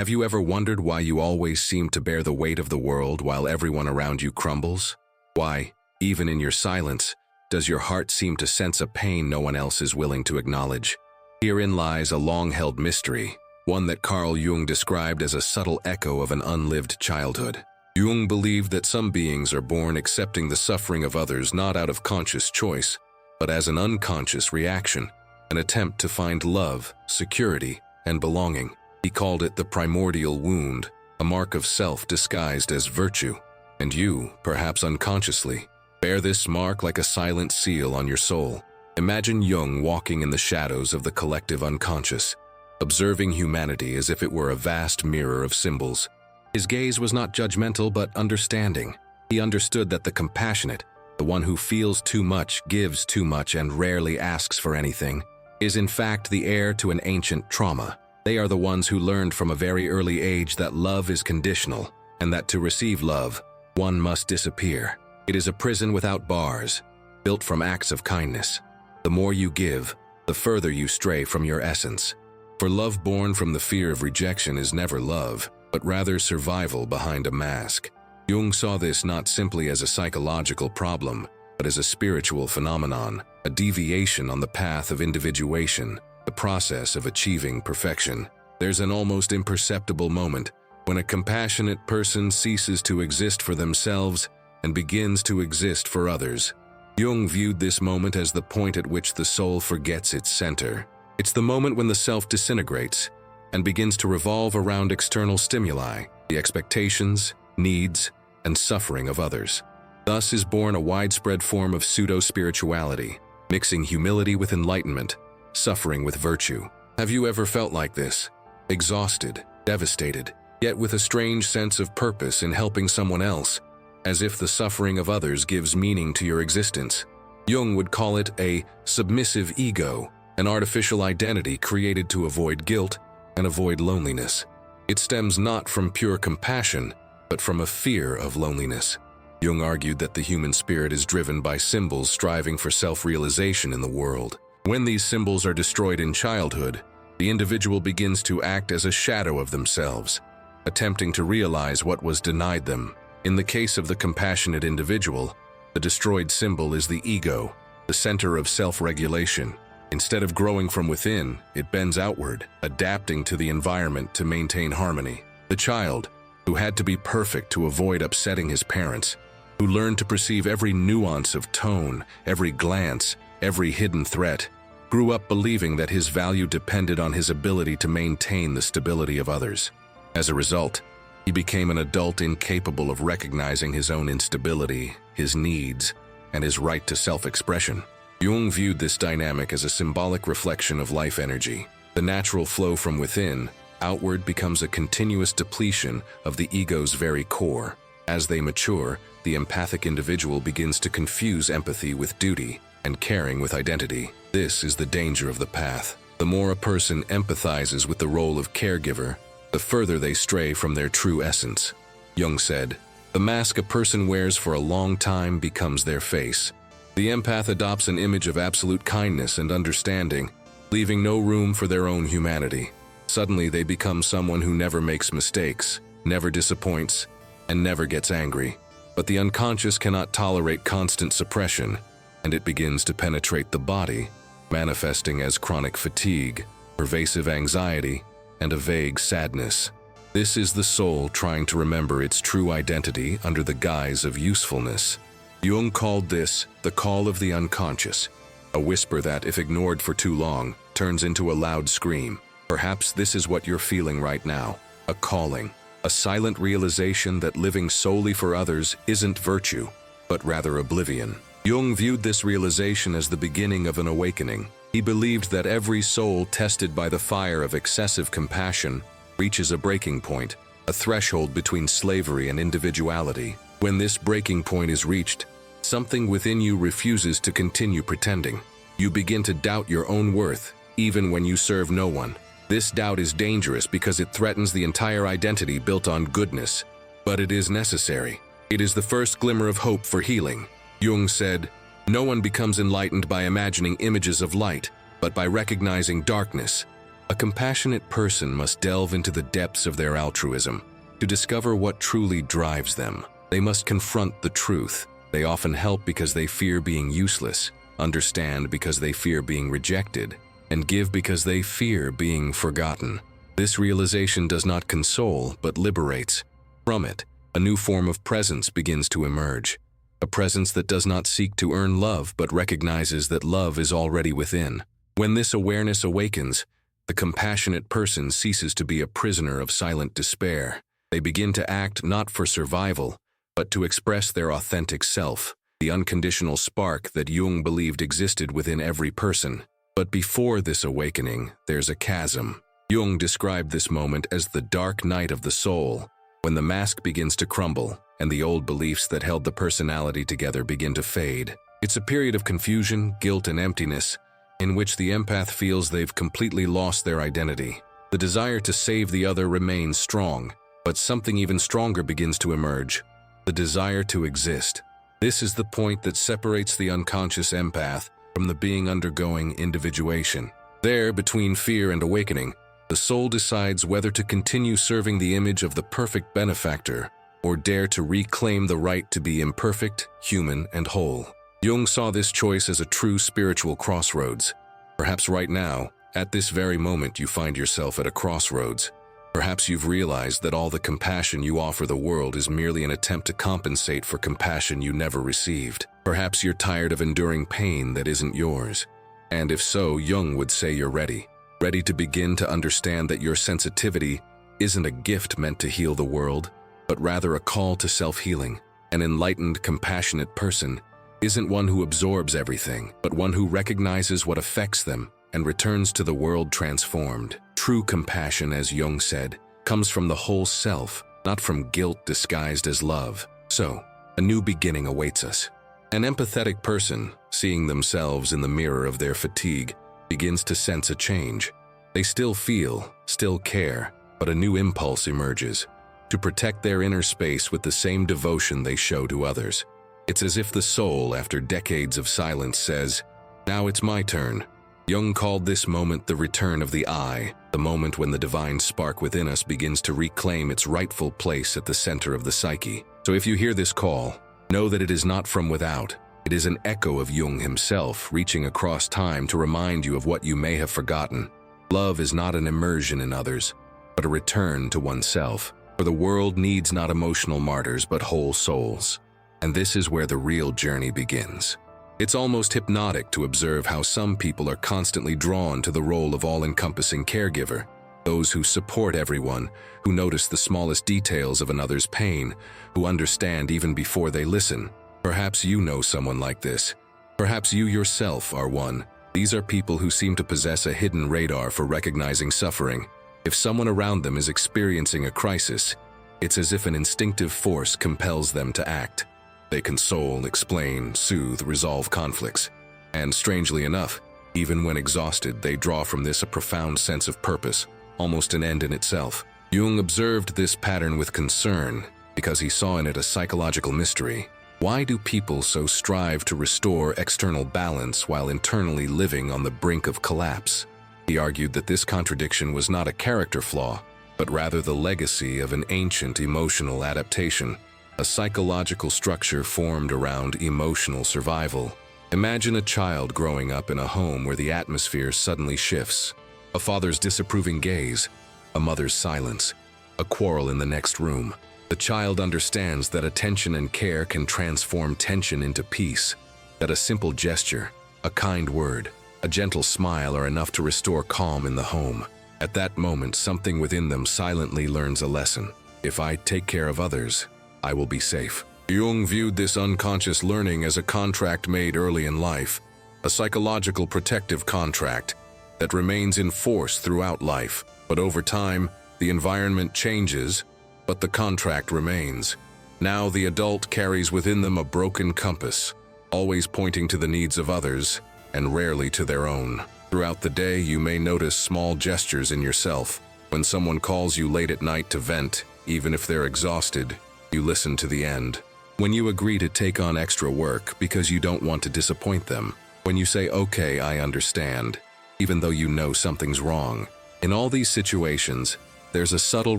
Have you ever wondered why you always seem to bear the weight of the world while everyone around you crumbles? Why, even in your silence, does your heart seem to sense a pain no one else is willing to acknowledge? Herein lies a long-held mystery, one that Carl Jung described as a subtle echo of an unlived childhood. Jung believed that some beings are born accepting the suffering of others not out of conscious choice, but as an unconscious reaction, an attempt to find love, security, and belonging. He called it the primordial wound, a mark of self disguised as virtue. And you, perhaps unconsciously, bear this mark like a silent seal on your soul. Imagine Jung walking in the shadows of the collective unconscious, observing humanity as if it were a vast mirror of symbols. His gaze was not judgmental but understanding. He understood that the compassionate, the one who feels too much, gives too much, and rarely asks for anything, is in fact the heir to an ancient trauma. They are the ones who learned from a very early age that love is conditional, and that to receive love, one must disappear. It is a prison without bars, built from acts of kindness. The more you give, the further you stray from your essence. For love born from the fear of rejection is never love, but rather survival behind a mask. Jung saw this not simply as a psychological problem, but as a spiritual phenomenon, a deviation on the path of individuation, the process of achieving perfection. There's an almost imperceptible moment when a compassionate person ceases to exist for themselves and begins to exist for others. Jung viewed this moment as the point at which the soul forgets its center. It's the moment when the self disintegrates and begins to revolve around external stimuli, the expectations, needs, and suffering of others. Thus is born a widespread form of pseudo-spirituality, mixing humility with enlightenment, suffering with virtue. Have you ever felt like this? Exhausted, devastated, yet with a strange sense of purpose in helping someone else, as if the suffering of others gives meaning to your existence. Jung would call it a submissive ego, an artificial identity created to avoid guilt and avoid loneliness. It stems not from pure compassion, but from a fear of loneliness. Jung argued that the human spirit is driven by symbols striving for self-realization in the world. When these symbols are destroyed in childhood, the individual begins to act as a shadow of themselves, attempting to realize what was denied them. In the case of the compassionate individual, the destroyed symbol is the ego, the center of self-regulation. Instead of growing from within, it bends outward, adapting to the environment to maintain harmony. The child, who had to be perfect to avoid upsetting his parents, who learned to perceive every nuance of tone, every glance, every hidden threat, grew up believing that his value depended on his ability to maintain the stability of others. As a result, he became an adult incapable of recognizing his own instability, his needs, and his right to self-expression. Jung viewed this dynamic as a symbolic reflection of life energy. The natural flow from within, outward, becomes a continuous depletion of the ego's very core. As they mature, the empathic individual begins to confuse empathy with duty and caring with identity. This is the danger of the path. The more a person empathizes with the role of caregiver, the further they stray from their true essence. Jung said, "The mask a person wears for a long time becomes their face." The empath adopts an image of absolute kindness and understanding, leaving no room for their own humanity. Suddenly they become someone who never makes mistakes, never disappoints, and never gets angry. But the unconscious cannot tolerate constant suppression, and it begins to penetrate the body, manifesting as chronic fatigue, pervasive anxiety, and a vague sadness. This is the soul trying to remember its true identity under the guise of usefulness. Jung called this the call of the unconscious, a whisper that, if ignored for too long, turns into a loud scream. Perhaps this is what you're feeling right now, a calling, a silent realization that living solely for others isn't virtue, but rather oblivion. Jung viewed this realization as the beginning of an awakening. He believed that every soul tested by the fire of excessive compassion reaches a breaking point, a threshold between slavery and individuality. When this breaking point is reached, something within you refuses to continue pretending. You begin to doubt your own worth, even when you serve no one. This doubt is dangerous because it threatens the entire identity built on goodness, but it is necessary. It is the first glimmer of hope for healing. Jung said, "No one becomes enlightened by imagining images of light, but by recognizing darkness. A compassionate person must delve into the depths of their altruism to discover what truly drives them. They must confront the truth. They often help because they fear being useless, understand because they fear being rejected, and give because they fear being forgotten. This realization does not console, but liberates. From it, a new form of presence begins to emerge. A presence that does not seek to earn love, but recognizes that love is already within. When this awareness awakens, the compassionate person ceases to be a prisoner of silent despair. They begin to act not for survival, but to express their authentic self, the unconditional spark that Jung believed existed within every person. But before this awakening, there's a chasm. Jung described this moment as the dark night of the soul, when the mask begins to crumble and the old beliefs that held the personality together begin to fade. It's a period of confusion, guilt, and emptiness, in which the empath feels they've completely lost their identity. The desire to save the other remains strong, but something even stronger begins to emerge: the desire to exist. This is the point that separates the unconscious empath from the being undergoing individuation. There, between fear and awakening, the soul decides whether to continue serving the image of the perfect benefactor or dare to reclaim the right to be imperfect, human, and whole. Jung saw this choice as a true spiritual crossroads. Perhaps right now, at this very moment, you find yourself at a crossroads. Perhaps you've realized that all the compassion you offer the world is merely an attempt to compensate for compassion you never received. Perhaps you're tired of enduring pain that isn't yours. And if so, Jung would say you're ready to begin to understand that your sensitivity isn't a gift meant to heal the world, but rather a call to self-healing. An enlightened, compassionate person isn't one who absorbs everything, but one who recognizes what affects them and returns to the world transformed. True compassion, as Jung said, comes from the whole self, not from guilt disguised as love. So, a new beginning awaits us. An empathetic person, seeing themselves in the mirror of their fatigue, begins to sense a change. They still feel, still care, but a new impulse emerges: to protect their inner space with the same devotion they show to others. It's as if the soul, after decades of silence, says, "Now it's my turn." Jung called this moment the return of the I, the moment when the divine spark within us begins to reclaim its rightful place at the center of the psyche. So if you hear this call, know that it is not from without. It is an echo of Jung himself, reaching across time to remind you of what you may have forgotten. Love is not an immersion in others, but a return to oneself. For the world needs not emotional martyrs, but whole souls. And this is where the real journey begins. It's almost hypnotic to observe how some people are constantly drawn to the role of all-encompassing caregiver. Those who support everyone, who notice the smallest details of another's pain, who understand even before they listen. Perhaps you know someone like this. Perhaps you yourself are one. These are people who seem to possess a hidden radar for recognizing suffering. If someone around them is experiencing a crisis, it's as if an instinctive force compels them to act. They console, explain, soothe, resolve conflicts. And strangely enough, even when exhausted, they draw from this a profound sense of purpose, almost an end in itself. Jung observed this pattern with concern because he saw in it a psychological mystery. Why do people so strive to restore external balance while internally living on the brink of collapse? He argued that this contradiction was not a character flaw, but rather the legacy of an ancient emotional adaptation, a psychological structure formed around emotional survival. Imagine a child growing up in a home where the atmosphere suddenly shifts. A father's disapproving gaze, a mother's silence, a quarrel in the next room. The child understands that attention and care can transform tension into peace, that a simple gesture, a kind word, a gentle smile are enough to restore calm in the home. At that moment, something within them silently learns a lesson. If I take care of others, I will be safe. Jung viewed this unconscious learning as a contract made early in life, a psychological protective contract that remains in force throughout life. But over time, the environment changes, but the contract remains. Now the adult carries within them a broken compass, always pointing to the needs of others and rarely to their own. Throughout the day, you may notice small gestures in yourself. When someone calls you late at night to vent, even if they're exhausted, you listen to the end. When you agree to take on extra work because you don't want to disappoint them. When you say, "Okay, I understand," even though you know something's wrong. In all these situations, there's a subtle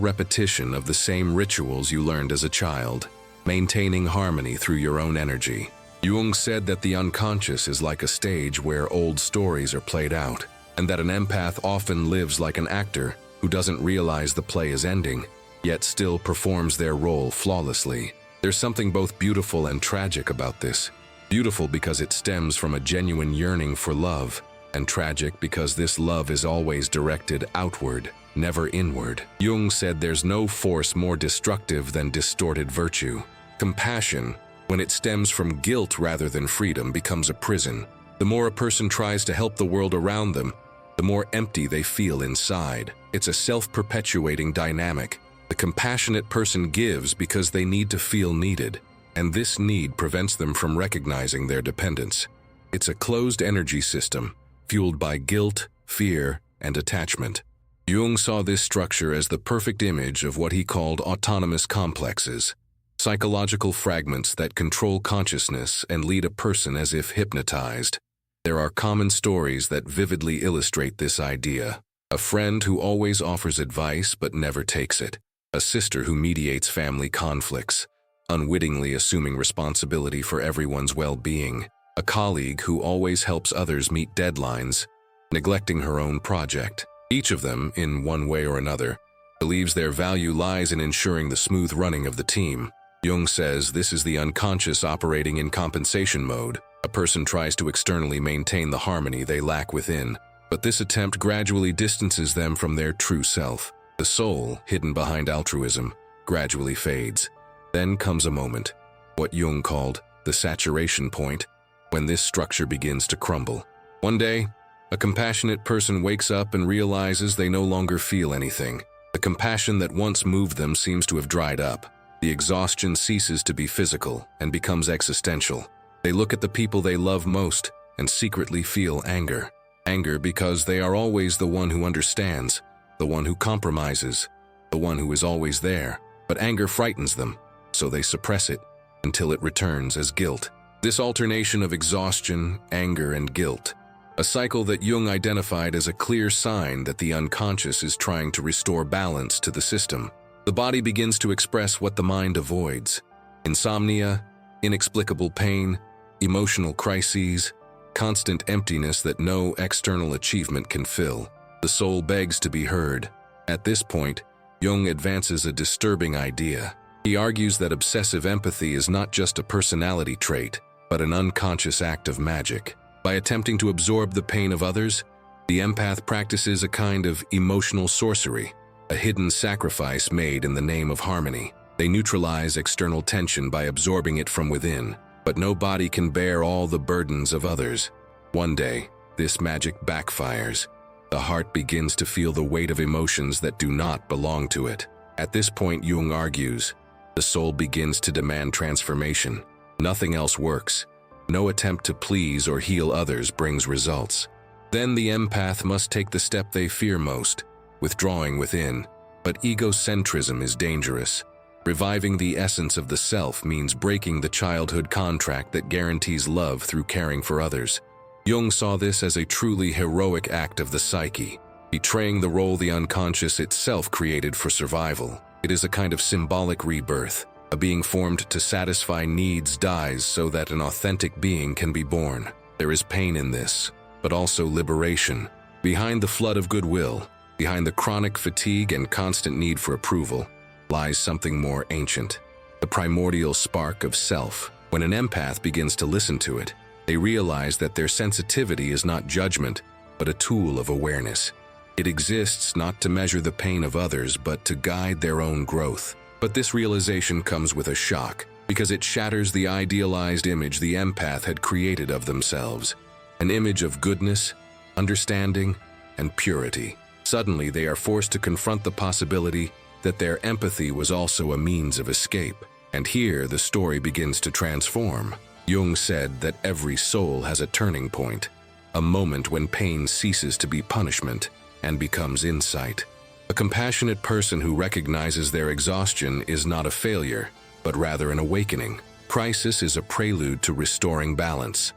repetition of the same rituals you learned as a child, maintaining harmony through your own energy. Jung said that the unconscious is like a stage where old stories are played out, and that an empath often lives like an actor who doesn't realize the play is ending, yet still performs their role flawlessly. There's something both beautiful and tragic about this. Beautiful because it stems from a genuine yearning for love, and tragic because this love is always directed outward, never inward. Jung said there's no force more destructive than distorted virtue. Compassion, when it stems from guilt rather than freedom, becomes a prison. The more a person tries to help the world around them, the more empty they feel inside. It's a self-perpetuating dynamic. The compassionate person gives because they need to feel needed, and this need prevents them from recognizing their dependence. It's a closed energy system, fueled by guilt, fear, and attachment. Jung saw this structure as the perfect image of what he called autonomous complexes, psychological fragments that control consciousness and lead a person as if hypnotized. There are common stories that vividly illustrate this idea. A friend who always offers advice but never takes it. A sister who mediates family conflicts, unwittingly assuming responsibility for everyone's well-being. A colleague who always helps others meet deadlines, neglecting her own project. Each of them, in one way or another, believes their value lies in ensuring the smooth running of the team. Jung says this is the unconscious operating in compensation mode. A person tries to externally maintain the harmony they lack within, but this attempt gradually distances them from their true self. The soul, hidden behind altruism, gradually fades. Then comes a moment, what Jung called the saturation point, when this structure begins to crumble. One day, a compassionate person wakes up and realizes they no longer feel anything. The compassion that once moved them seems to have dried up. The exhaustion ceases to be physical and becomes existential. They look at the people they love most and secretly feel anger. Anger because they are always the one who understands, the one who compromises, the one who is always there. But anger frightens them, so they suppress it until it returns as guilt. This alternation of exhaustion, anger, and guilt, a cycle that Jung identified as a clear sign that the unconscious is trying to restore balance to the system. The body begins to express what the mind avoids: insomnia, inexplicable pain, emotional crises, constant emptiness that no external achievement can fill. The soul begs to be heard. At this point, Jung advances a disturbing idea. He argues that obsessive empathy is not just a personality trait, but an unconscious act of magic. By attempting to absorb the pain of others, the empath practices a kind of emotional sorcery, a hidden sacrifice made in the name of harmony. They neutralize external tension by absorbing it from within, but no body can bear all the burdens of others. One day, this magic backfires. The heart begins to feel the weight of emotions that do not belong to it. At this point, Jung argues, the soul begins to demand transformation. Nothing else works. No attempt to please or heal others brings results. Then the empath must take the step they fear most, withdrawing within. But egocentrism is dangerous. Reviving the essence of the self means breaking the childhood contract that guarantees love through caring for others. Jung saw this as a truly heroic act of the psyche, betraying the role the unconscious itself created for survival. It is a kind of symbolic rebirth. A being formed to satisfy needs dies so that an authentic being can be born. There is pain in this, but also liberation. Behind the flood of goodwill, behind the chronic fatigue and constant need for approval, lies something more ancient, the primordial spark of self. When an empath begins to listen to it, they realize that their sensitivity is not judgment, but a tool of awareness. It exists not to measure the pain of others, but to guide their own growth. But this realization comes with a shock, because it shatters the idealized image the empath had created of themselves, an image of goodness, understanding, and purity. Suddenly, they are forced to confront the possibility that their empathy was also a means of escape. And here, the story begins to transform. Jung said that every soul has a turning point, a moment when pain ceases to be punishment and becomes insight. A compassionate person who recognizes their exhaustion is not a failure, but rather an awakening. Crisis is a prelude to restoring balance.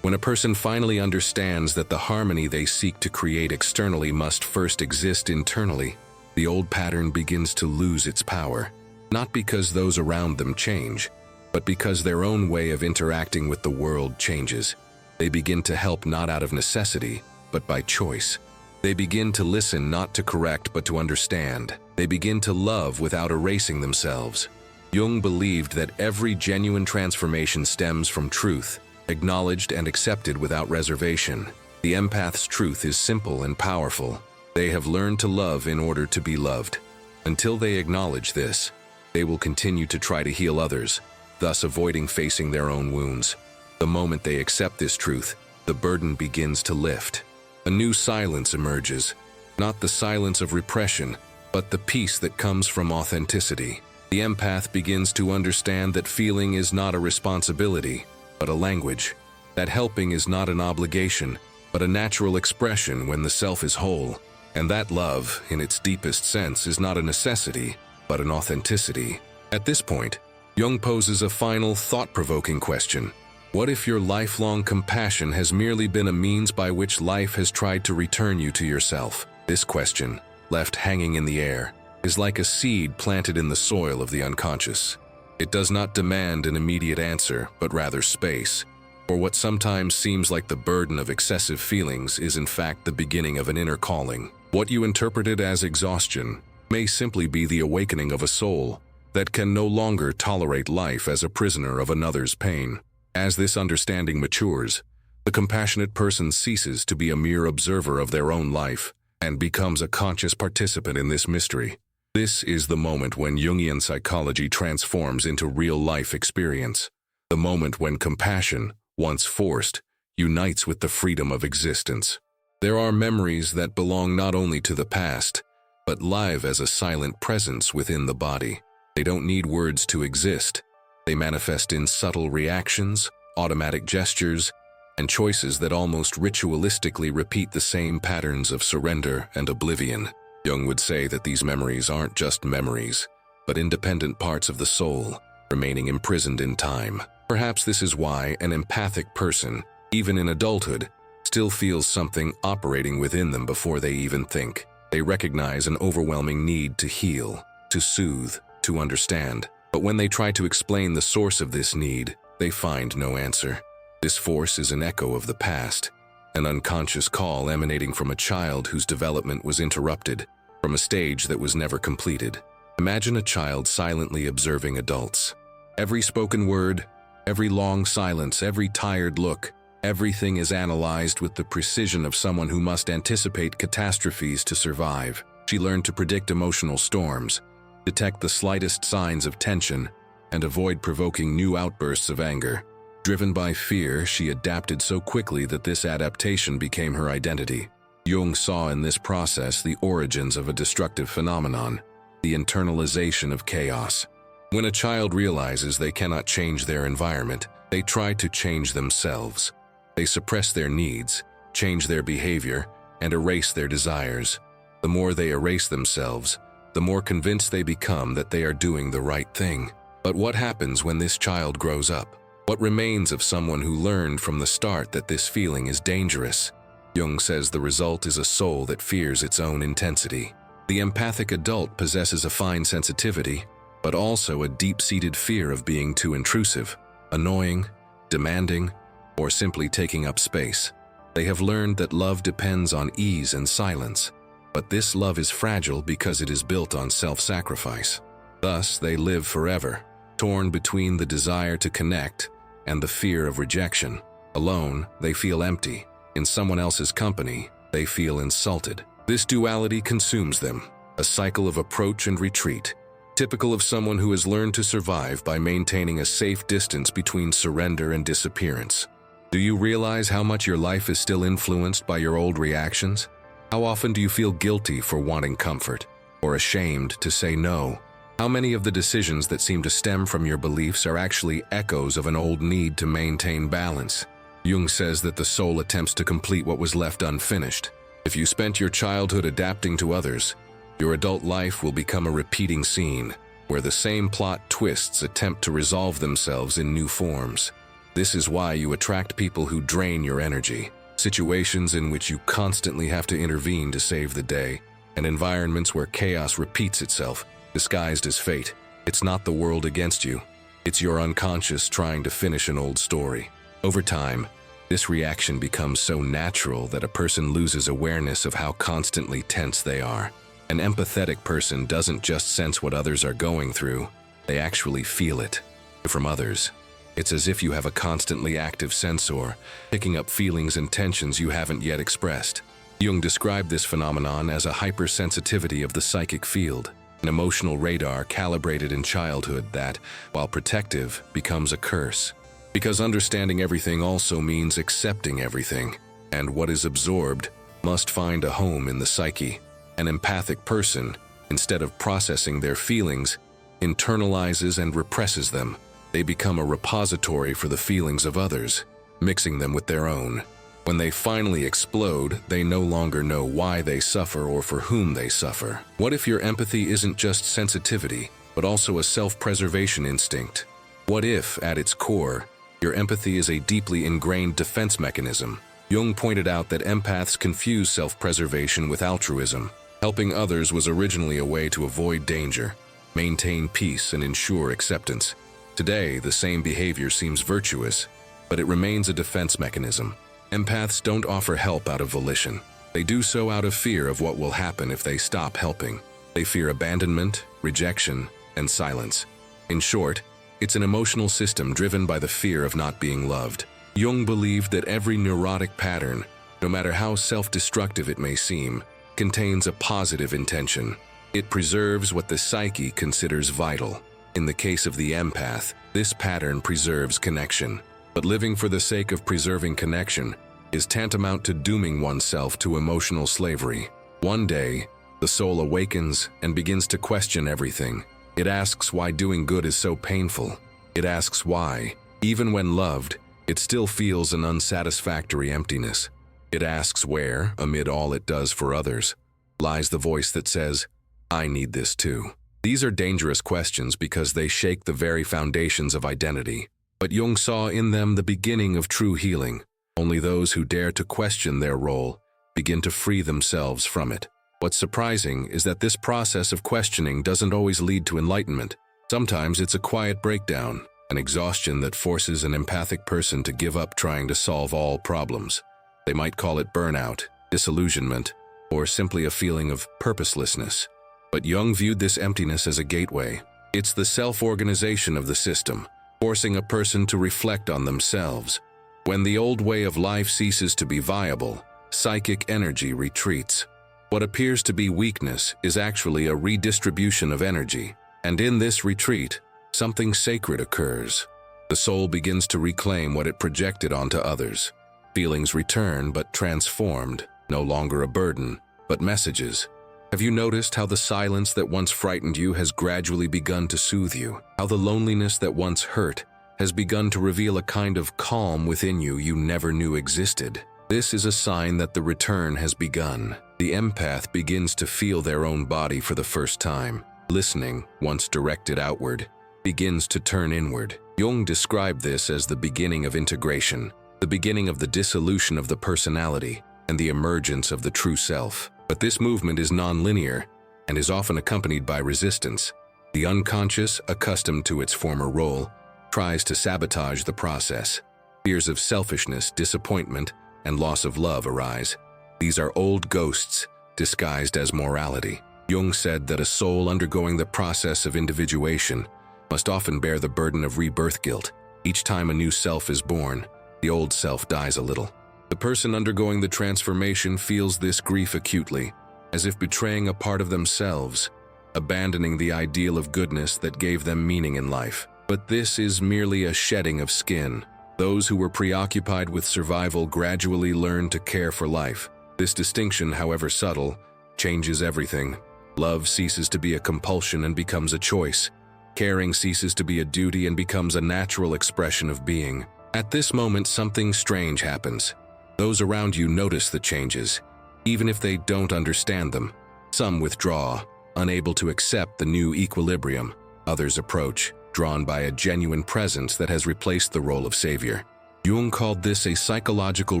When a person finally understands that the harmony they seek to create externally must first exist internally, the old pattern begins to lose its power, not because those around them change, but because their own way of interacting with the world changes. They begin to help not out of necessity, but by choice. They begin to listen not to correct but to understand. They begin to love without erasing themselves. Jung believed that every genuine transformation stems from truth, acknowledged and accepted without reservation. The empath's truth is simple and powerful. They have learned to love in order to be loved. Until they acknowledge this, they will continue to try to heal others, thus avoiding facing their own wounds. The moment they accept this truth, the burden begins to lift. A new silence emerges, not the silence of repression, but the peace that comes from authenticity. The empath begins to understand that feeling is not a responsibility, but a language. That helping is not an obligation, but a natural expression when the self is whole. And that love, in its deepest sense, is not a necessity, but an authenticity. At this point, Jung poses a final, thought-provoking question. What if your lifelong compassion has merely been a means by which life has tried to return you to yourself? This question, left hanging in the air, is like a seed planted in the soil of the unconscious. It does not demand an immediate answer, but rather space. For what sometimes seems like the burden of excessive feelings is in fact the beginning of an inner calling. What you interpreted as exhaustion may simply be the awakening of a soul that can no longer tolerate life as a prisoner of another's pain. As this understanding matures, the compassionate person ceases to be a mere observer of their own life and becomes a conscious participant in this mystery. This is the moment when Jungian psychology transforms into real-life experience, the moment when compassion, once forced, unites with the freedom of existence. There are memories that belong not only to the past, but live as a silent presence within the body. They don't need words to exist. They manifest in subtle reactions, automatic gestures, and choices that almost ritualistically repeat the same patterns of surrender and oblivion. Jung would say that these memories aren't just memories, but independent parts of the soul, remaining imprisoned in time. Perhaps this is why an empathic person, even in adulthood, still feels something operating within them before they even think. They recognize an overwhelming need to heal, to soothe, to understand. But when they try to explain the source of this need, they find no answer. This force is an echo of the past, an unconscious call emanating from a child whose development was interrupted, from a stage that was never completed. Imagine a child silently observing adults. Every spoken word, every long silence, every tired look, everything is analyzed with the precision of someone who must anticipate catastrophes to survive. She learned to predict emotional storms, detect the slightest signs of tension, and avoid provoking new outbursts of anger. Driven by fear, she adapted so quickly that this adaptation became her identity. Jung saw in this process the origins of a destructive phenomenon, the internalization of chaos. When a child realizes they cannot change their environment, they try to change themselves. They suppress their needs, change their behavior, and erase their desires. The more they erase themselves, the more convinced they become that they are doing the right thing. But what happens when this child grows up? What remains of someone who learned from the start that this feeling is dangerous? Jung says the result is a soul that fears its own intensity. The empathic adult possesses a fine sensitivity, but also a deep-seated fear of being too intrusive, annoying, demanding, or simply taking up space. They have learned that love depends on ease and silence, but this love is fragile because it is built on self-sacrifice. Thus, they live forever, torn between the desire to connect and the fear of rejection. Alone, they feel empty. In someone else's company, they feel insulted. This duality consumes them, a cycle of approach and retreat, typical of someone who has learned to survive by maintaining a safe distance between surrender and disappearance. Do you realize how much your life is still influenced by your old reactions? How often do you feel guilty for wanting comfort, or ashamed to say no? How many of the decisions that seem to stem from your beliefs are actually echoes of an old need to maintain balance? Jung says that the soul attempts to complete what was left unfinished. If you spent your childhood adapting to others, your adult life will become a repeating scene, where the same plot twists attempt to resolve themselves in new forms. This is why you attract people who drain your energy, situations in which you constantly have to intervene to save the day, and environments where chaos repeats itself, disguised as fate. It's not the world against you. It's your unconscious trying to finish an old story. Over time, this reaction becomes so natural that a person loses awareness of how constantly tense they are. An empathetic person doesn't just sense what others are going through, they actually feel it. From others, it's as if you have a constantly active sensor, picking up feelings and tensions you haven't yet expressed. Jung described this phenomenon as a hypersensitivity of the psychic field, an emotional radar calibrated in childhood that, while protective, becomes a curse. Because understanding everything also means accepting everything, and what is absorbed must find a home in the psyche. An empathic person, instead of processing their feelings, internalizes and represses them. They become a repository for the feelings of others, mixing them with their own. When they finally explode, they no longer know why they suffer or for whom they suffer. What if your empathy isn't just sensitivity, but also a self-preservation instinct? What if, at its core, your empathy is a deeply ingrained defense mechanism? Jung pointed out that empaths confuse self-preservation with altruism. Helping others was originally a way to avoid danger, maintain peace, and ensure acceptance. Today, the same behavior seems virtuous, but it remains a defense mechanism. Empaths don't offer help out of volition. They do so out of fear of what will happen if they stop helping. They fear abandonment, rejection, and silence. In short, it's an emotional system driven by the fear of not being loved. Jung believed that every neurotic pattern, no matter how self-destructive it may seem, contains a positive intention. It preserves what the psyche considers vital. In the case of the empath, this pattern preserves connection. But living for the sake of preserving connection is tantamount to dooming oneself to emotional slavery. One day, the soul awakens and begins to question everything. It asks why doing good is so painful. It asks why, even when loved, it still feels an unsatisfactory emptiness. It asks where, amid all it does for others, lies the voice that says, "I need this too." These are dangerous questions because they shake the very foundations of identity. But Jung saw in them the beginning of true healing. Only those who dare to question their role begin to free themselves from it. What's surprising is that this process of questioning doesn't always lead to enlightenment. Sometimes it's a quiet breakdown, an exhaustion that forces an empathic person to give up trying to solve all problems. They might call it burnout, disillusionment, or simply a feeling of purposelessness. But Jung viewed this emptiness as a gateway. It's the self-organization of the system, forcing a person to reflect on themselves. When the old way of life ceases to be viable, psychic energy retreats. What appears to be weakness is actually a redistribution of energy, and in this retreat, something sacred occurs. The soul begins to reclaim what it projected onto others. Feelings return, but transformed, no longer a burden, but messages. Have you noticed how the silence that once frightened you has gradually begun to soothe you? How the loneliness that once hurt has begun to reveal a kind of calm within you never knew existed? This is a sign that the return has begun. The empath begins to feel their own body for the first time. Listening, once directed outward, begins to turn inward. Jung described this as the beginning of integration, the beginning of the dissolution of the personality, and the emergence of the true self. But this movement is non-linear and is often accompanied by resistance. The unconscious, accustomed to its former role, tries to sabotage the process. Fears of selfishness, disappointment, and loss of love arise. These are old ghosts disguised as morality. Jung said that a soul undergoing the process of individuation must often bear the burden of rebirth guilt. Each time a new self is born, the old self dies a little. The person undergoing the transformation feels this grief acutely, as if betraying a part of themselves, abandoning the ideal of goodness that gave them meaning in life. But this is merely a shedding of skin. Those who were preoccupied with survival gradually learn to care for life. This distinction, however subtle, changes everything. Love ceases to be a compulsion and becomes a choice. Caring ceases to be a duty and becomes a natural expression of being. At this moment, something strange happens. Those around you notice the changes, even if they don't understand them. Some withdraw, unable to accept the new equilibrium. Others approach, drawn by a genuine presence that has replaced the role of savior. Jung called this a psychological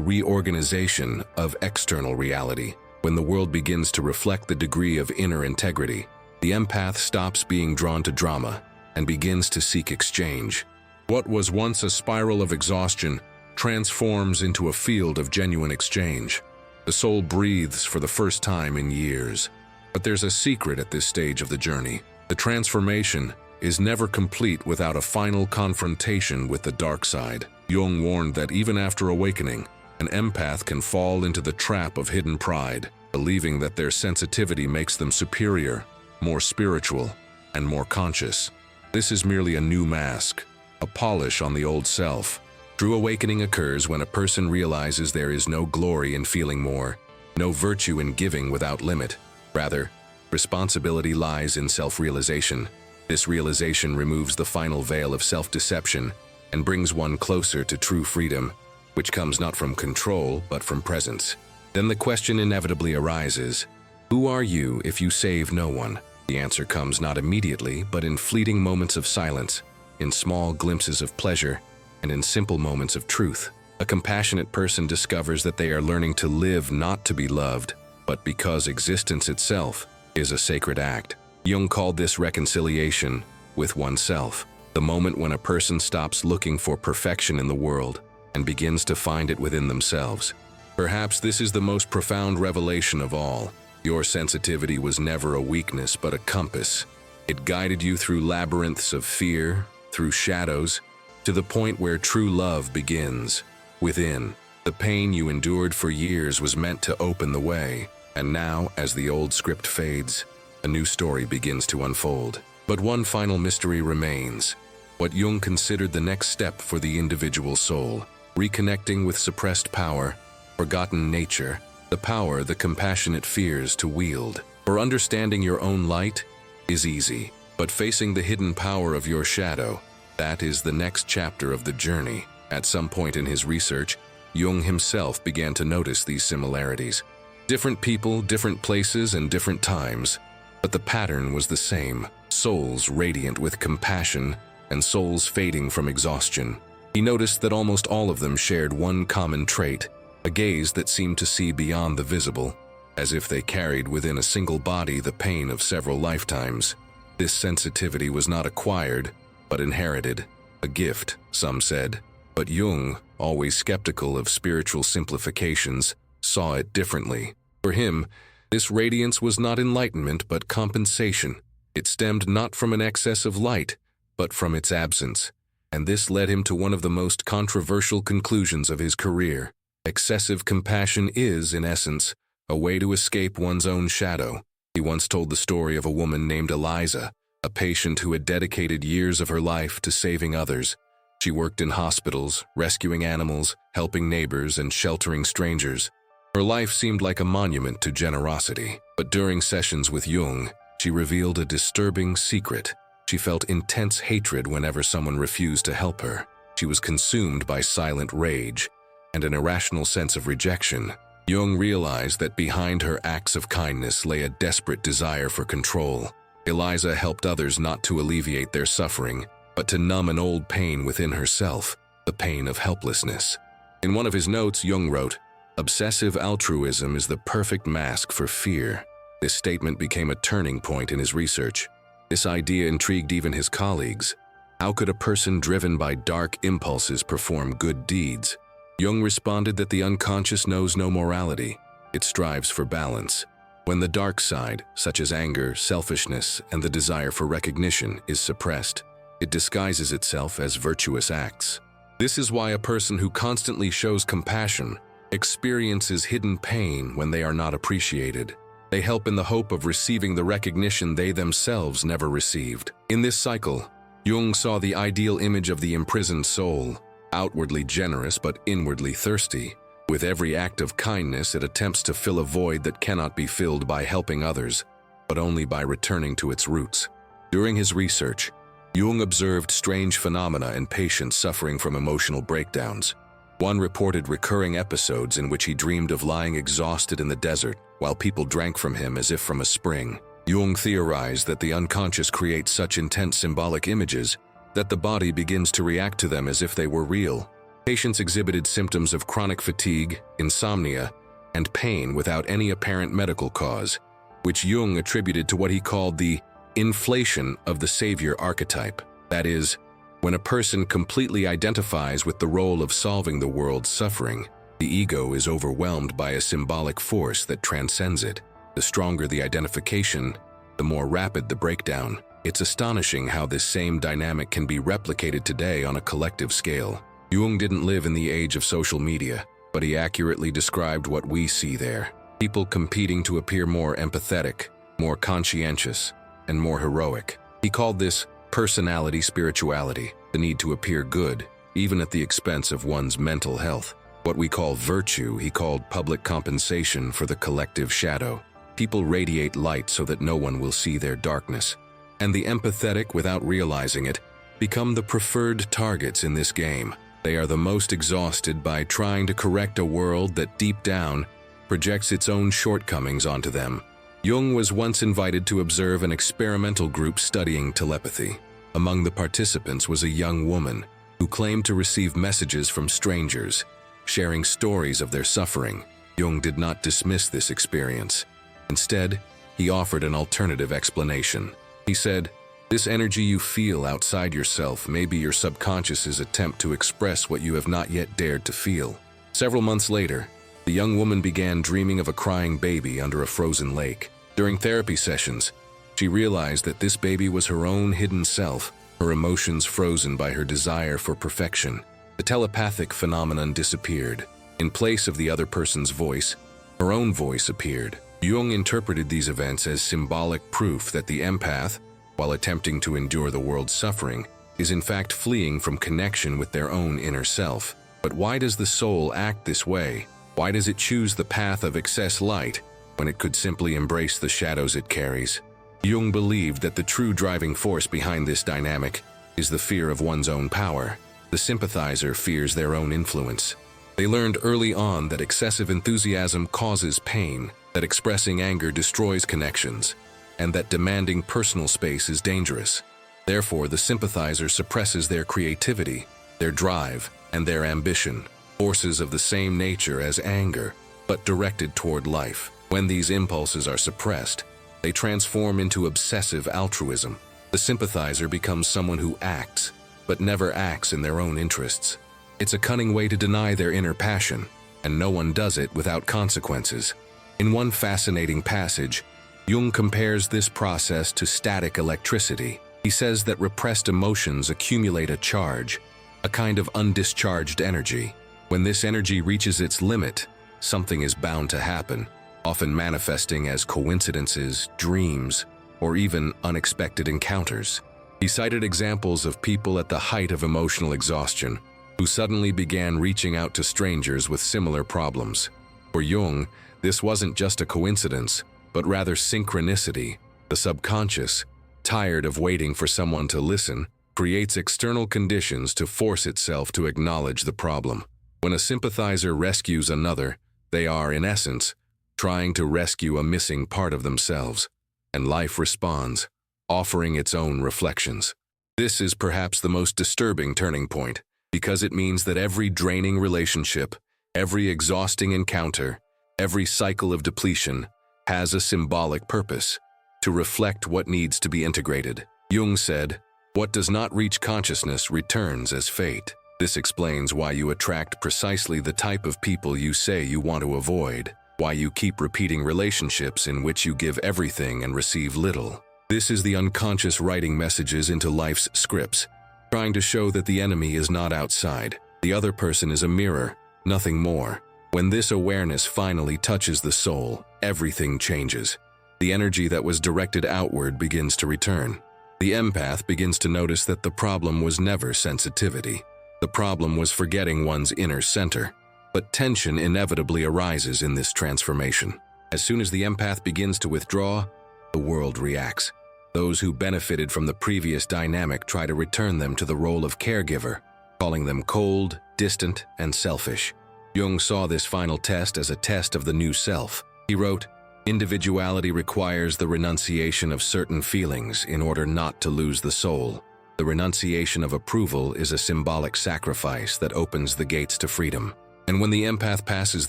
reorganization of external reality. When the world begins to reflect the degree of inner integrity, the empath stops being drawn to drama and begins to seek exchange. What was once a spiral of exhaustion transforms into a field of genuine exchange. The soul breathes for the first time in years. But there's a secret at this stage of the journey. The transformation is never complete without a final confrontation with the dark side. Jung warned that even after awakening, an empath can fall into the trap of hidden pride, believing that their sensitivity makes them superior, more spiritual, and more conscious. This is merely a new mask, a polish on the old self. True awakening occurs when a person realizes there is no glory in feeling more, no virtue in giving without limit. Rather, responsibility lies in self-realization. This realization removes the final veil of self-deception and brings one closer to true freedom, which comes not from control but from presence. Then the question inevitably arises, who are you if you save no one? The answer comes not immediately, but in fleeting moments of silence, in small glimpses of pleasure, and in simple moments of truth. A compassionate person discovers that they are learning to live not to be loved, but because existence itself is a sacred act. Jung called this reconciliation with oneself, the moment when a person stops looking for perfection in the world and begins to find it within themselves. Perhaps this is the most profound revelation of all. Your sensitivity was never a weakness but a compass. It guided you through labyrinths of fear, through shadows, to the point where true love begins. Within, the pain you endured for years was meant to open the way, and now, as the old script fades, a new story begins to unfold. But one final mystery remains, what Jung considered the next step for the individual soul, reconnecting with suppressed power, forgotten nature, the power the compassionate fears to wield. For understanding your own light is easy, but facing the hidden power of your shadow, that is the next chapter of the journey. At some point in his research, Jung himself began to notice these similarities. Different people, different places, and different times, but the pattern was the same. Souls radiant with compassion and souls fading from exhaustion. He noticed that almost all of them shared one common trait, a gaze that seemed to see beyond the visible, as if they carried within a single body the pain of several lifetimes. This sensitivity was not acquired, but inherited, a gift, some said. But Jung, always skeptical of spiritual simplifications, saw it differently. For him, this radiance was not enlightenment but compensation. It stemmed not from an excess of light, but from its absence. And this led him to one of the most controversial conclusions of his career. Excessive compassion is, in essence, a way to escape one's own shadow. He once told the story of a woman named Eliza, a patient who had dedicated years of her life to saving others. She worked in hospitals, rescuing animals, helping neighbors, and sheltering strangers. Her life seemed like a monument to generosity. But during sessions with Jung, she revealed a disturbing secret. She felt intense hatred whenever someone refused to help her. She was consumed by silent rage and an irrational sense of rejection. Jung realized that behind her acts of kindness lay a desperate desire for control. Eliza helped others not to alleviate their suffering, but to numb an old pain within herself, the pain of helplessness. In one of his notes, Jung wrote, "Obsessive altruism is the perfect mask for fear." This statement became a turning point in his research. This idea intrigued even his colleagues. How could a person driven by dark impulses perform good deeds? Jung responded that the unconscious knows no morality. It strives for balance. When the dark side, such as anger, selfishness, and the desire for recognition, is suppressed, it disguises itself as virtuous acts. This is why a person who constantly shows compassion experiences hidden pain when they are not appreciated. They help in the hope of receiving the recognition they themselves never received. In this cycle, Jung saw the ideal image of the imprisoned soul, outwardly generous but inwardly thirsty. With every act of kindness, it attempts to fill a void that cannot be filled by helping others, but only by returning to its roots. During his research, Jung observed strange phenomena in patients suffering from emotional breakdowns. One reported recurring episodes in which he dreamed of lying exhausted in the desert while people drank from him as if from a spring. Jung theorized that the unconscious creates such intense symbolic images that the body begins to react to them as if they were real. Patients exhibited symptoms of chronic fatigue, insomnia, and pain without any apparent medical cause, which Jung attributed to what he called the inflation of the savior archetype. That is, when a person completely identifies with the role of solving the world's suffering, the ego is overwhelmed by a symbolic force that transcends it. The stronger the identification, the more rapid the breakdown. It's astonishing how this same dynamic can be replicated today on a collective scale. Jung didn't live in the age of social media, but he accurately described what we see there. People competing to appear more empathetic, more conscientious, and more heroic. He called this personality spirituality, the need to appear good, even at the expense of one's mental health. What we call virtue, he called public compensation for the collective shadow. People radiate light so that no one will see their darkness. And the empathetic, without realizing it, become the preferred targets in this game. They are the most exhausted by trying to correct a world that deep down projects its own shortcomings onto them. Jung was once invited to observe an experimental group studying telepathy. Among the participants was a young woman who claimed to receive messages from strangers, sharing stories of their suffering. Jung did not dismiss this experience. Instead, he offered an alternative explanation. He said, "This energy you feel outside yourself may be your subconscious's attempt to express what you have not yet dared to feel." Several months later, the young woman began dreaming of a crying baby under a frozen lake. During therapy sessions, she realized that this baby was her own hidden self, her emotions frozen by her desire for perfection. The telepathic phenomenon disappeared. In place of the other person's voice, her own voice appeared. Jung interpreted these events as symbolic proof that the empath, while attempting to endure the world's suffering, is in fact fleeing from connection with their own inner self. But why does the soul act this way? Why does it choose the path of excess light when it could simply embrace the shadows it carries? Jung believed that the true driving force behind this dynamic is the fear of one's own power. The sympathizer fears their own influence. They learned early on that excessive enthusiasm causes pain, that expressing anger destroys connections, and that demanding personal space is dangerous. Therefore, the sympathizer suppresses their creativity, their drive, and their ambition, forces of the same nature as anger, but directed toward life. When these impulses are suppressed, they transform into obsessive altruism. The sympathizer becomes someone who acts, but never acts in their own interests. It's a cunning way to deny their inner passion, and no one does it without consequences. In one fascinating passage, Jung compares this process to static electricity. He says that repressed emotions accumulate a charge, a kind of undischarged energy. When this energy reaches its limit, something is bound to happen, often manifesting as coincidences, dreams, or even unexpected encounters. He cited examples of people at the height of emotional exhaustion who suddenly began reaching out to strangers with similar problems. For Jung, this wasn't just a coincidence, but rather synchronicity. The subconscious, tired of waiting for someone to listen, creates external conditions to force itself to acknowledge the problem. When a sympathizer rescues another, they are, in essence, trying to rescue a missing part of themselves, and life responds, offering its own reflections. This is perhaps the most disturbing turning point, because it means that every draining relationship, every exhausting encounter, every cycle of depletion has a symbolic purpose, to reflect what needs to be integrated. Jung said, "What does not reach consciousness returns as fate." This explains why you attract precisely the type of people you say you want to avoid, why you keep repeating relationships in which you give everything and receive little. This is the unconscious writing messages into life's scripts, trying to show that the enemy is not outside. The other person is a mirror, nothing more. When this awareness finally touches the soul, everything changes. The energy that was directed outward begins to return. The empath begins to notice that the problem was never sensitivity. The problem was forgetting one's inner center. But tension inevitably arises in this transformation. As soon as the empath begins to withdraw, the world reacts. Those who benefited from the previous dynamic try to return them to the role of caregiver, calling them cold, distant, and selfish. Jung saw this final test as a test of the new self. He wrote, "Individuality requires the renunciation of certain feelings in order not to lose the soul. The renunciation of approval is a symbolic sacrifice that opens the gates to freedom. And when the empath passes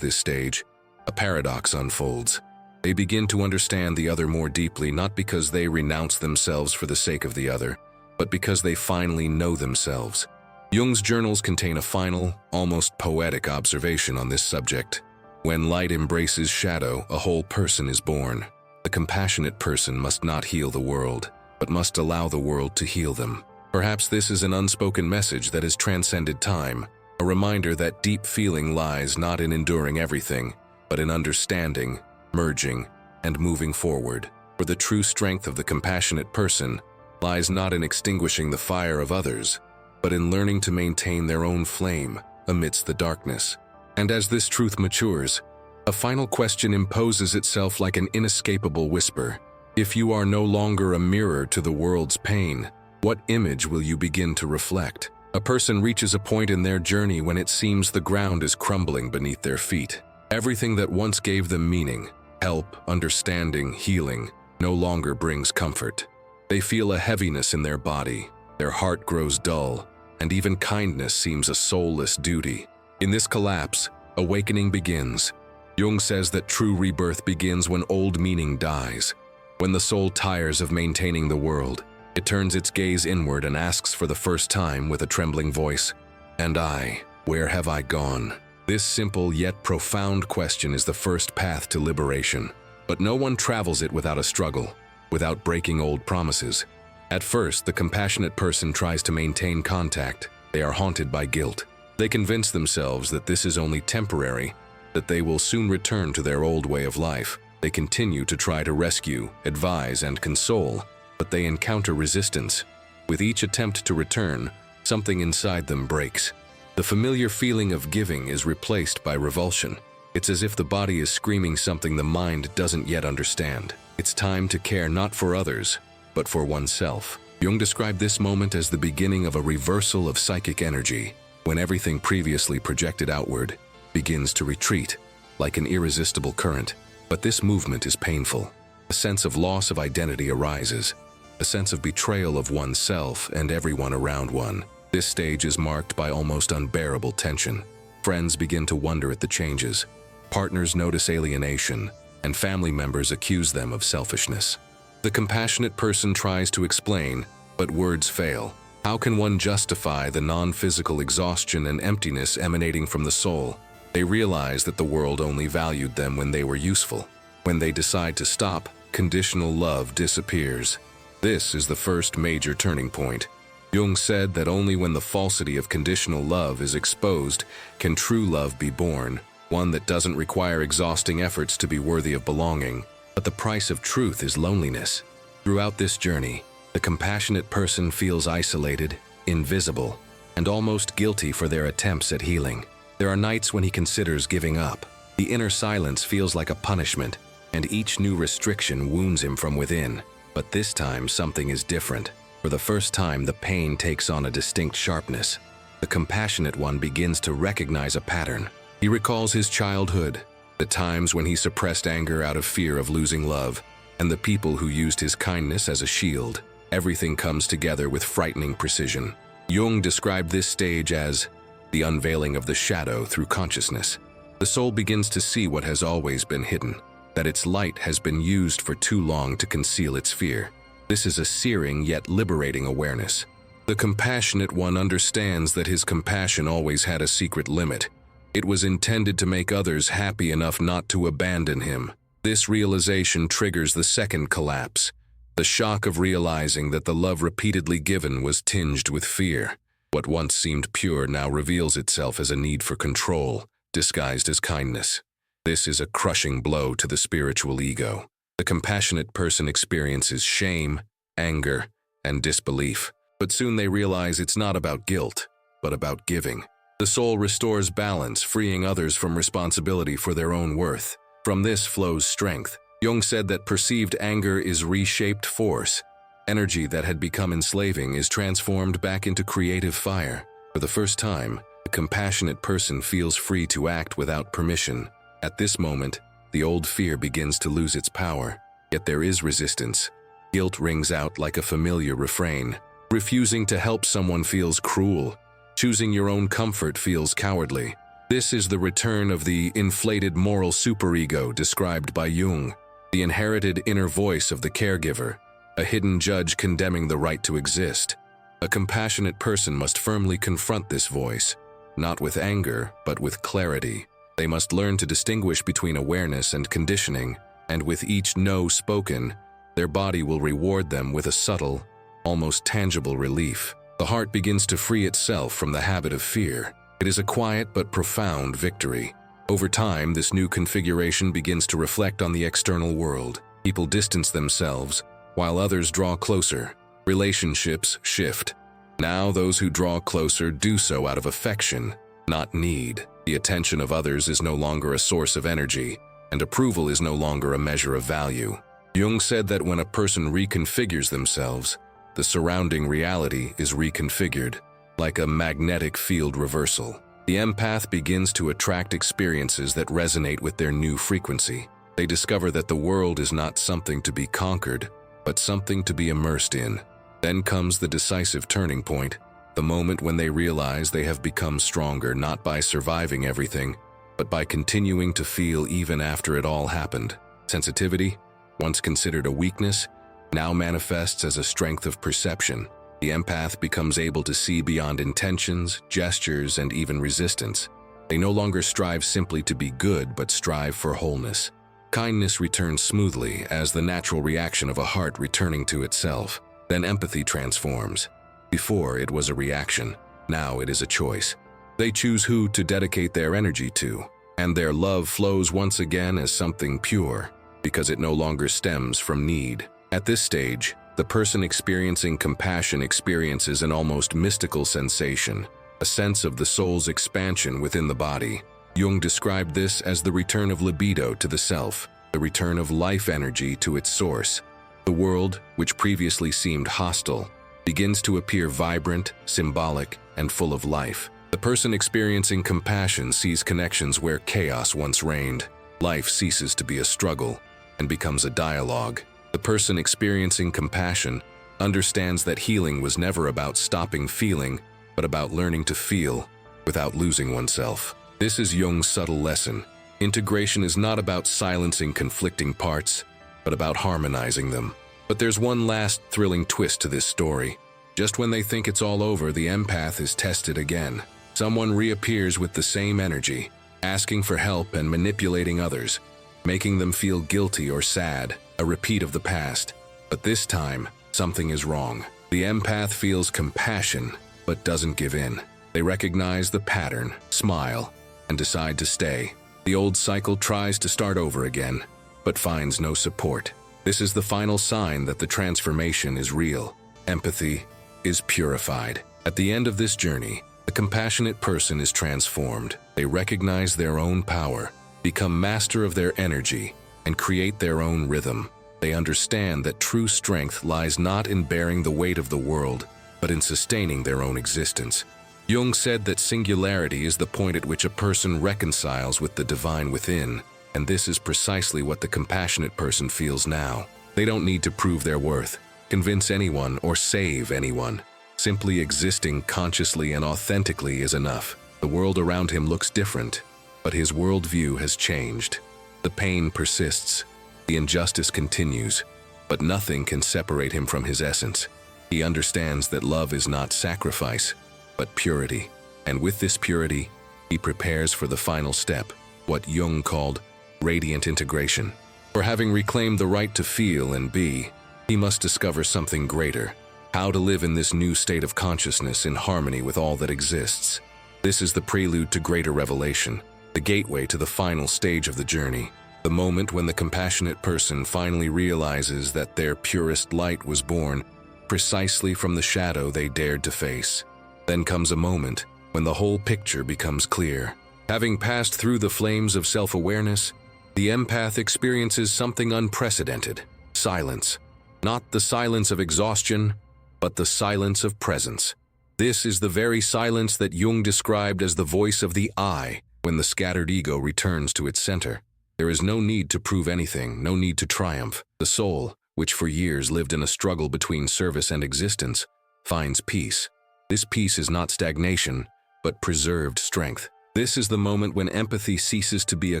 this stage, a paradox unfolds. They begin to understand the other more deeply, not because they renounce themselves for the sake of the other, but because they finally know themselves. Jung's journals contain a final, almost poetic observation on this subject. When light embraces shadow, a whole person is born. The compassionate person must not heal the world, but must allow the world to heal them. Perhaps this is an unspoken message that has transcended time, a reminder that deep feeling lies not in enduring everything, but in understanding, merging, and moving forward. For the true strength of the compassionate person lies not in extinguishing the fire of others, but in learning to maintain their own flame amidst the darkness. And as this truth matures, a final question imposes itself like an inescapable whisper. If you are no longer a mirror to the world's pain, what image will you begin to reflect? A person reaches a point in their journey when it seems the ground is crumbling beneath their feet. Everything that once gave them meaning, help, understanding, healing, no longer brings comfort. They feel a heaviness in their body, their heart grows dull, and even kindness seems a soulless duty. In this collapse, awakening begins. Jung says that true rebirth begins when old meaning dies. When the soul tires of maintaining the world, it turns its gaze inward and asks for the first time with a trembling voice, "And I, where have I gone?" This simple yet profound question is the first path to liberation. But no one travels it without a struggle, without breaking old promises. At first, the compassionate person tries to maintain contact. They are haunted by guilt. They convince themselves that this is only temporary, that they will soon return to their old way of life. They continue to try to rescue, advise, and console, but they encounter resistance. With each attempt to return, something inside them breaks. The familiar feeling of giving is replaced by revulsion. It's as if the body is screaming something the mind doesn't yet understand. It's time to care not for others, but for oneself. Jung described this moment as the beginning of a reversal of psychic energy, when everything previously projected outward begins to retreat, like an irresistible current. But this movement is painful. A sense of loss of identity arises, a sense of betrayal of oneself and everyone around one. This stage is marked by almost unbearable tension. Friends begin to wonder at the changes. Partners notice alienation, and family members accuse them of selfishness. The compassionate person tries to explain, but words fail. How can one justify the non-physical exhaustion and emptiness emanating from the soul? They realize that the world only valued them when they were useful. When they decide to stop, conditional love disappears. This is the first major turning point. Jung said that only when the falsity of conditional love is exposed can true love be born, one that doesn't require exhausting efforts to be worthy of belonging. But the price of truth is loneliness. Throughout this journey, the compassionate person feels isolated, invisible, and almost guilty for their attempts at healing. There are nights when he considers giving up. The inner silence feels like a punishment, and each new restriction wounds him from within. But this time, something is different. For the first time, the pain takes on a distinct sharpness. The compassionate one begins to recognize a pattern. He recalls his childhood, the times when he suppressed anger out of fear of losing love, and the people who used his kindness as a shield. Everything comes together with frightening precision. Jung described this stage as the unveiling of the shadow through consciousness. The soul begins to see what has always been hidden, that its light has been used for too long to conceal its fear. This is a searing yet liberating awareness. The compassionate one understands that his compassion always had a secret limit. It was intended to make others happy enough not to abandon him. This realization triggers the second collapse, the shock of realizing that the love repeatedly given was tinged with fear. What once seemed pure now reveals itself as a need for control, disguised as kindness. This is a crushing blow to the spiritual ego. The compassionate person experiences shame, anger, and disbelief. But soon they realize it's not about guilt, but about giving. The soul restores balance, freeing others from responsibility for their own worth. From this flows strength. Jung said that perceived anger is reshaped force. Energy that had become enslaving is transformed back into creative fire. For the first time, the compassionate person feels free to act without permission. At this moment, the old fear begins to lose its power. Yet there is resistance. Guilt rings out like a familiar refrain. Refusing to help someone feels cruel. Choosing your own comfort feels cowardly. This is the return of the inflated moral superego described by Jung, the inherited inner voice of the caregiver, a hidden judge condemning the right to exist. A compassionate person must firmly confront this voice, not with anger, but with clarity. They must learn to distinguish between awareness and conditioning, and with each no spoken, their body will reward them with a subtle, almost tangible relief. The heart begins to free itself from the habit of fear. It is a quiet but profound victory. Over time, this new configuration begins to reflect on the external world. People distance themselves, while others draw closer. Relationships shift. Now those who draw closer do so out of affection, not need. The attention of others is no longer a source of energy, and approval is no longer a measure of value. Jung said that when a person reconfigures themselves, the surrounding reality is reconfigured, like a magnetic field reversal. The empath begins to attract experiences that resonate with their new frequency. They discover that the world is not something to be conquered, but something to be immersed in. Then comes the decisive turning point, the moment when they realize they have become stronger not by surviving everything, but by continuing to feel even after it all happened. Sensitivity, once considered a weakness, now manifests as a strength of perception. The empath becomes able to see beyond intentions, gestures, and even resistance. They no longer strive simply to be good, but strive for wholeness. Kindness returns smoothly as the natural reaction of a heart returning to itself. Then empathy transforms. Before it was a reaction, now it is a choice. They choose who to dedicate their energy to, and their love flows once again as something pure, because it no longer stems from need. At this stage, the person experiencing compassion experiences an almost mystical sensation, a sense of the soul's expansion within the body. Jung described this as the return of libido to the self, the return of life energy to its source. The world, which previously seemed hostile, begins to appear vibrant, symbolic, and full of life. The person experiencing compassion sees connections where chaos once reigned. Life ceases to be a struggle and becomes a dialogue. The person experiencing compassion understands that healing was never about stopping feeling, but about learning to feel without losing oneself. This is Jung's subtle lesson. Integration is not about silencing conflicting parts, but about harmonizing them. But there's one last thrilling twist to this story. Just when they think it's all over, the empath is tested again. Someone reappears with the same energy, asking for help and manipulating others, making them feel guilty or sad, a repeat of the past. But this time, something is wrong. The empath feels compassion, but doesn't give in. They recognize the pattern, smile, and decide to stay. The old cycle tries to start over again, but finds no support. This is the final sign that the transformation is real. Empathy is purified. At the end of this journey, the compassionate person is transformed. They recognize their own power, become master of their energy, and create their own rhythm. They understand that true strength lies not in bearing the weight of the world, but in sustaining their own existence. Jung said that singularity is the point at which a person reconciles with the divine within, and this is precisely what the compassionate person feels now. They don't need to prove their worth, convince anyone, or save anyone. Simply existing consciously and authentically is enough. The world around him looks different, but his worldview has changed. The pain persists, the injustice continues, but nothing can separate him from his essence. He understands that love is not sacrifice, but purity. And with this purity, he prepares for the final step, what Jung called radiant integration. For having reclaimed the right to feel and be, he must discover something greater, how to live in this new state of consciousness in harmony with all that exists. This is the prelude to greater revelation, the gateway to the final stage of the journey, the moment when the compassionate person finally realizes that their purest light was born precisely from the shadow they dared to face. Then comes a moment when the whole picture becomes clear. Having passed through the flames of self-awareness, the empath experiences something unprecedented: silence. Not the silence of exhaustion, but the silence of presence. This is the very silence that Jung described as the voice of the I. When the scattered ego returns to its center, there is no need to prove anything, no need to triumph. The soul, which for years lived in a struggle between service and existence, finds peace. This peace is not stagnation, but preserved strength. This is the moment when empathy ceases to be a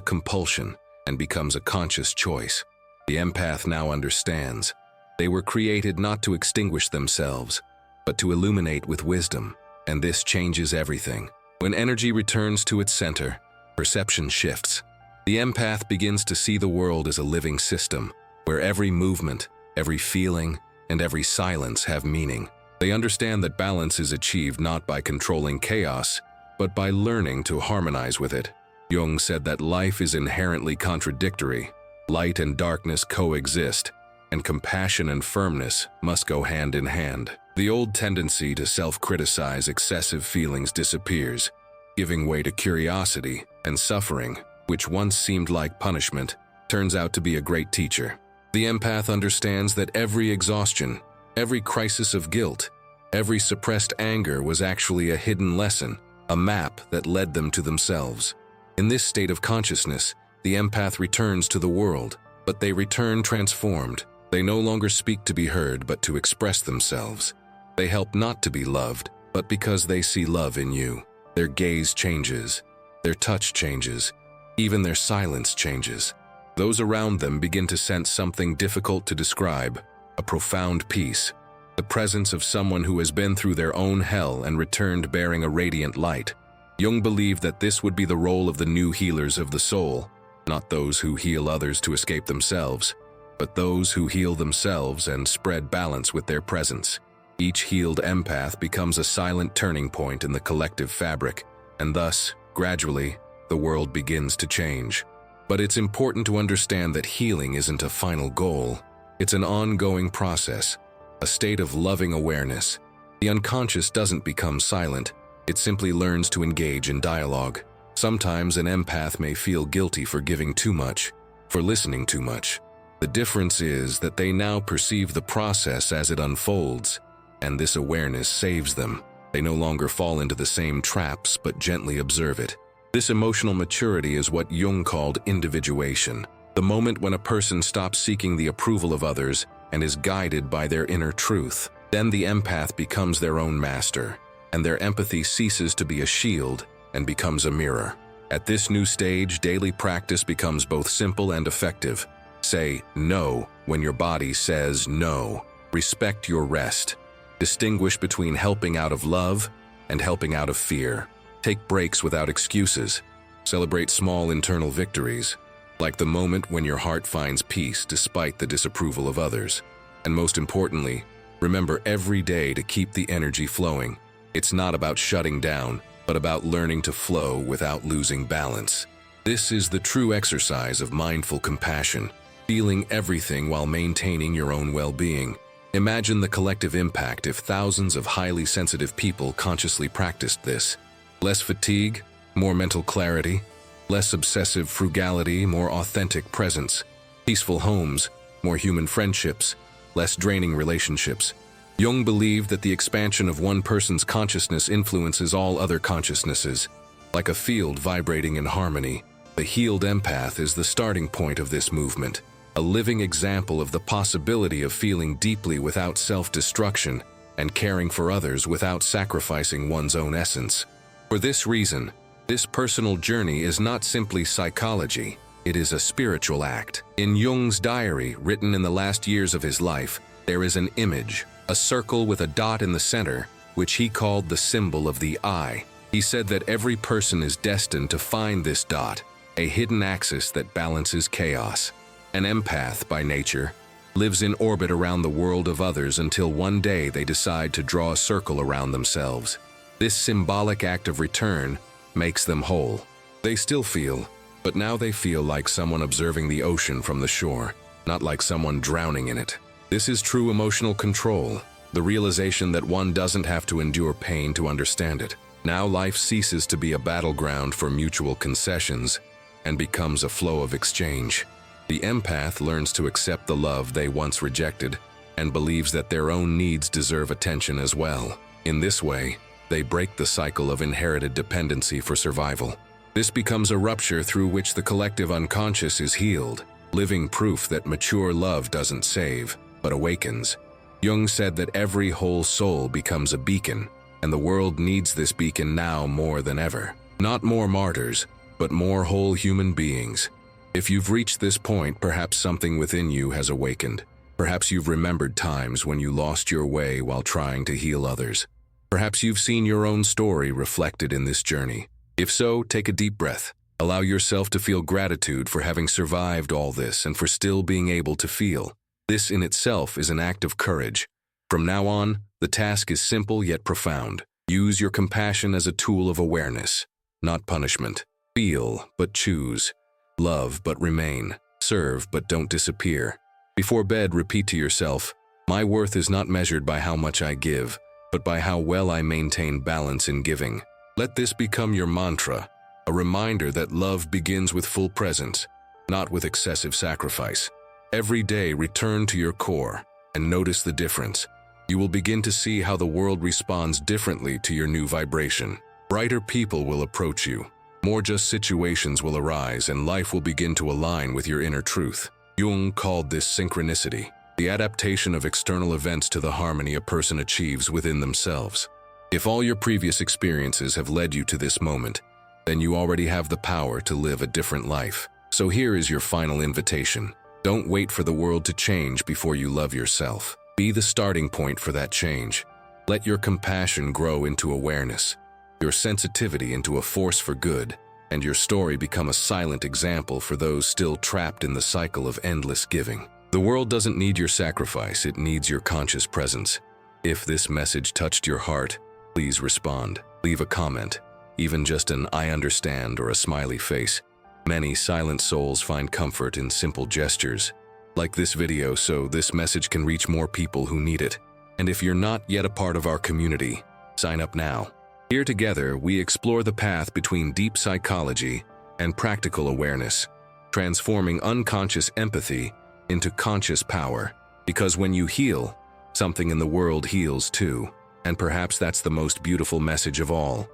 compulsion and becomes a conscious choice. The empath now understands. They were created not to extinguish themselves, but to illuminate with wisdom, and this changes everything. When energy returns to its center, perception shifts. The empath begins to see the world as a living system, where every movement, every feeling, and every silence have meaning. They understand that balance is achieved not by controlling chaos, but by learning to harmonize with it. Jung said that life is inherently contradictory. Light and darkness coexist, and compassion and firmness must go hand in hand. The old tendency to self-criticize excessive feelings disappears, giving way to curiosity, and suffering, which once seemed like punishment, turns out to be a great teacher. The empath understands that every exhaustion, every crisis of guilt, every suppressed anger was actually a hidden lesson, a map that led them to themselves. In this state of consciousness, the empath returns to the world, but they return transformed. They no longer speak to be heard, but to express themselves. They help not to be loved, but because they see love in you. Their gaze changes, their touch changes, even their silence changes. Those around them begin to sense something difficult to describe, a profound peace, the presence of someone who has been through their own hell and returned bearing a radiant light. Jung believed that this would be the role of the new healers of the soul, not those who heal others to escape themselves, but those who heal themselves and spread balance with their presence. Each healed empath becomes a silent turning point in the collective fabric, and thus, gradually, the world begins to change. But it's important to understand that healing isn't a final goal. It's an ongoing process, a state of loving awareness. The unconscious doesn't become silent, it simply learns to engage in dialogue. Sometimes an empath may feel guilty for giving too much, for listening too much. The difference is that they now perceive the process as it unfolds, and this awareness saves them. They no longer fall into the same traps but gently observe it. This emotional maturity is what Jung called individuation, the moment when a person stops seeking the approval of others and is guided by their inner truth. Then the empath becomes their own master, and their empathy ceases to be a shield and becomes a mirror. At this new stage, daily practice becomes both simple and effective. Say no when your body says no. Respect your rest. Distinguish between helping out of love and helping out of fear. Take breaks without excuses. Celebrate small internal victories, like the moment when your heart finds peace despite the disapproval of others. And most importantly, remember every day to keep the energy flowing. It's not about shutting down, but about learning to flow without losing balance. This is the true exercise of mindful compassion, feeling everything while maintaining your own well-being. Imagine the collective impact if thousands of highly sensitive people consciously practiced this. Less fatigue, more mental clarity, less obsessive frugality, more authentic presence, peaceful homes, more human friendships, less draining relationships. Jung believed that the expansion of one person's consciousness influences all other consciousnesses. Like a field vibrating in harmony, the healed empath is the starting point of this movement, a living example of the possibility of feeling deeply without self-destruction and caring for others without sacrificing one's own essence. For this reason, this personal journey is not simply psychology, it is a spiritual act. In Jung's diary, written in the last years of his life, there is an image, a circle with a dot in the center, which he called the symbol of the eye. He said that every person is destined to find this dot, a hidden axis that balances chaos. An empath, by nature, lives in orbit around the world of others until one day they decide to draw a circle around themselves. This symbolic act of return makes them whole. They still feel, but now they feel like someone observing the ocean from the shore, not like someone drowning in it. This is true emotional control, the realization that one doesn't have to endure pain to understand it. Now life ceases to be a battleground for mutual concessions and becomes a flow of exchange. The empath learns to accept the love they once rejected and believes that their own needs deserve attention as well. In this way, they break the cycle of inherited dependency for survival. This becomes a rupture through which the collective unconscious is healed, living proof that mature love doesn't save, but awakens. Jung said that every whole soul becomes a beacon, and the world needs this beacon now more than ever. Not more martyrs, but more whole human beings. If you've reached this point, perhaps something within you has awakened. Perhaps you've remembered times when you lost your way while trying to heal others. Perhaps you've seen your own story reflected in this journey. If so, take a deep breath. Allow yourself to feel gratitude for having survived all this and for still being able to feel. This in itself is an act of courage. From now on, the task is simple yet profound. Use your compassion as a tool of awareness, not punishment. Feel, but choose. Love, but remain. Serve, but don't disappear. Before bed, repeat to yourself, "My worth is not measured by how much I give, but by how well I maintain balance in giving." Let this become your mantra, a reminder that love begins with full presence, not with excessive sacrifice. Every day, return to your core and notice the difference. You will begin to see how the world responds differently to your new vibration. Brighter people will approach you. More just situations will arise, and life will begin to align with your inner truth. Jung called this synchronicity, the adaptation of external events to the harmony a person achieves within themselves. If all your previous experiences have led you to this moment, then you already have the power to live a different life. So here is your final invitation. Don't wait for the world to change before you love yourself. Be the starting point for that change. Let your compassion grow into awareness, your sensitivity into a force for good, and your story become a silent example for those still trapped in the cycle of endless giving. The world doesn't need your sacrifice, it needs your conscious presence. If this message touched your heart, please respond. Leave a comment, even just an "I understand" or a smiley face. Many silent souls find comfort in simple gestures. Like this video so this message can reach more people who need it. And if you're not yet a part of our community, sign up now. Here together, we explore the path between deep psychology and practical awareness, transforming unconscious empathy into conscious power. Because when you heal, something in the world heals too. And perhaps that's the most beautiful message of all.